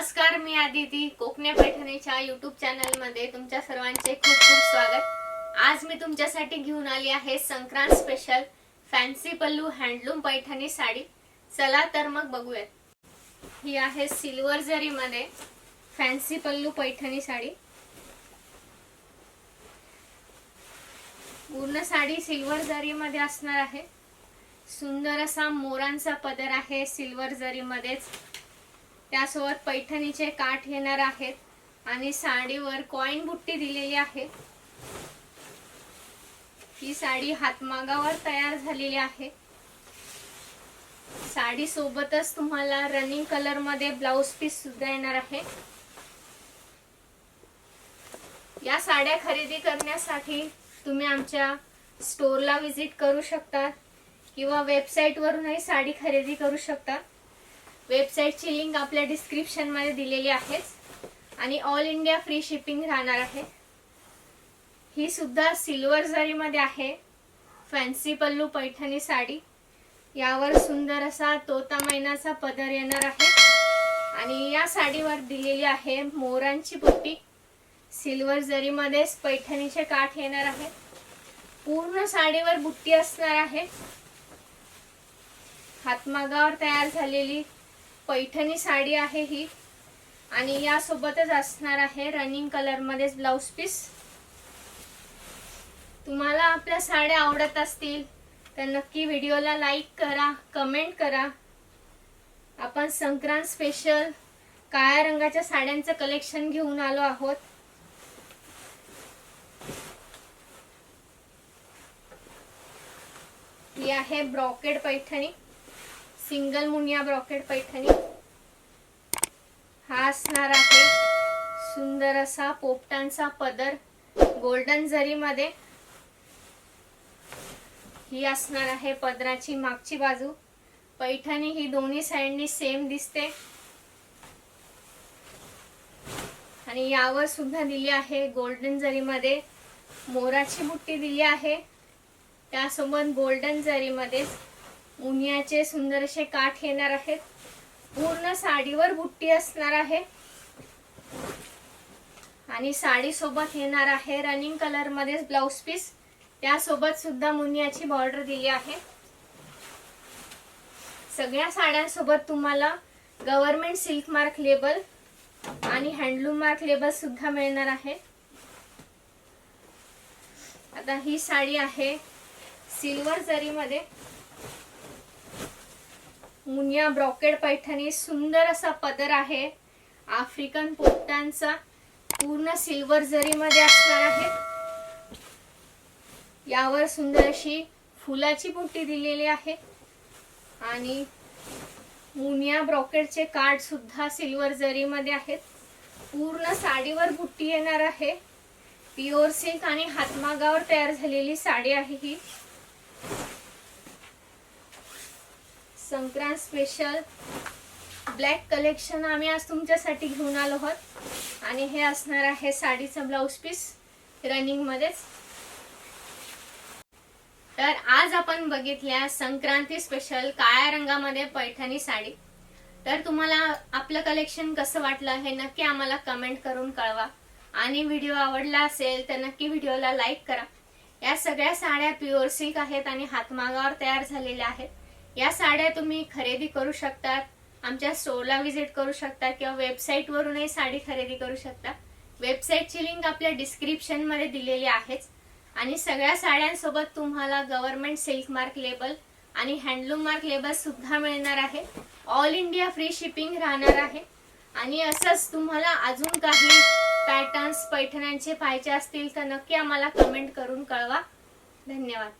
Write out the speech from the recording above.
नमस्कार, मी आदिती. कोकणे पैठणीच्या YouTube channel मध्ये तुमच्या सर्वांचे खूप खूप स्वागत। आज मी तुमच्यासाठी घेऊन आली आहे संक्रांत स्पेशल फॅन्सी पल्लू हँडलूम पैठणी साडी। चला तर मग बघूयात। ही आहे सिल्वर जरी मध्ये फॅन्सी पल्लू पैठणी साडी। पूर्ण साडी सिल्वर जरी मध्ये असणार आहे। सुंदर असा मोरांचा पदर आहे सिल्वर जरी मध्येच। त्यासोबत पैठणीचे काठ येणार आहेत आणि साडीवर कॉइन बुट्टी दिलेली आहे। ही साडी हातमागावर तयार झालेली आहे। साडी सोबतच तुम्हाला रनिंग कलर मध्ये ब्लाउज पीस सुद्धा येणार आहे। या साड्या खरेदी करण्यासाठी तुम्ही आमच्या स्टोरला विजिट करू शकता किंवा वेबसाईट वरूनही साडी खरेदी करू शकता। वेबसाईटची लिंक आपल्या डिस्क्रिप्शन मध्ये दिलेली आहे आणि ऑल इंडिया फ्री शिपिंग राहणार आहे। ही सुद्धा सिल्वर जरी मध्ये आहे फॅन्सी पल्लू पैठणी साडी। यावर सुंदर असा तोता मैनाचा पदर येणार आहे आणि या साडीवर दिलेली आहे मोरांची बुट्टी। सिल्वर जरी मध्येच पैठणीचे काठ येणार आहे। पूर्ण साडीवर बुट्टी असणार आहे। हातमागावर तयार झालेली पैठणी साडी आहे ही आणि या सोबतच असणार आहे रनिंग कलर मध्ये ब्लाउज पीस। तुम्हाला आपल्या साड्या आवडत असतील तर नक्की व्हिडिओला लाईक करा, कमेंट करा। आपण संक्रांत स्पेशल काळ्या रंगाच्या साड्यांचं कलेक्शन घेऊन आलो आहोत। ही आहे brocade Paithani, single Muniya brocade Paithani. हा असणार आहे सुंदर असा पोपटांचा पदर गोल्डन जरी मध्ये। ही असणार आहे पदराची मागची बाजू। पैठणी ही दोन्ही साइडनी सेम दिसते आणि यावर सुद्धा दिली आहे गोल्डन जरी मध्ये मोराची बुट्टी दिली आहे। त्यासोबत गोल्डन जरी मध्ये मुनियाचे सुंदर असे काठ येणार आहेत। पूर्ण साडीवर बुट्टी असणार आहे आणि साडी सोबत येणार आहे रनिंग कलर मध्ये ब्लाउज पीस। त्यासोबत सुद्धा मुनियाची बॉर्डर दिली आहे। सगळ्या साड्यांसोबत तुम्हाला गव्हर्नमेंट सिल्क मार्क लेबल आणि हँडलूम मार्क लेबल सुद्धा मिळणार आहे। आता ही साडी आहे सिल्वर जरी मध्ये मुनिया ब्रॉकेड पैठणी। सुंदर असा पदर आहे आफ्रिकन पोपटांचा, पूर्ण सिल्वर जरी मध्ये असणार आहे। यावर सुंदर अशी फुलाची बुट्टी दिलेली आहे आणि मुनिया ब्रॉकेडचे काठ सुद्धा सिल्वर जरी मध्ये आहेत। पूर्ण साडीवर बुट्टी येणार आहे। प्युअर सिल्क आणि हातमागावर तयार झालेली साडी आहे ही। संक्रांत स्पेशल ब्लॅक कलेक्शन आम्ही आज तुमच्यासाठी घेऊन आलो आहोत आणि हे असणार आहे साडीचं ब्लाउज पीस रनिंग मध्येच। तर आज आपण बघितल्या संक्रांती स्पेशल काळ्या रंगामध्ये पैठणी साडी। तर तुम्हाला आपलं कलेक्शन कसं वाटलं हे नक्की आम्हाला कमेंट करून कळवा आणि व्हिडिओ आवडला असेल तर नक्की व्हिडिओला लाईक करा। या सगळ्या साड्या प्युअर सिल्क आहेत आणि हातमागावर तयार झालेल्या आहेत। या साड्या तुम्ही खरेदी करू शकता, आमच्या स्टोरला विजिट करू शकता किंवा वेबसाईट वरूनही साडी खरेदी करू शकता। वेबसाईटची लिंक आपल्या डिस्क्रिप्शन मध्ये दिलेली आहेच आणि सगळ्या साड्यांसोबत तुम्हाला गव्हर्नमेंट सिल्क मार्क लेबल आणि हँडलूम मार्क लेबल सुद्धा मिळणार आहे। ऑल इंडिया फ्री शिपिंग राहणार आहे आणि असंच तुम्हाला अजून काही पॅटर्न्स पैठण्यांचे पाहिजे असतील तर नक्की आम्हाला कमेंट करून कळवा। धन्यवाद।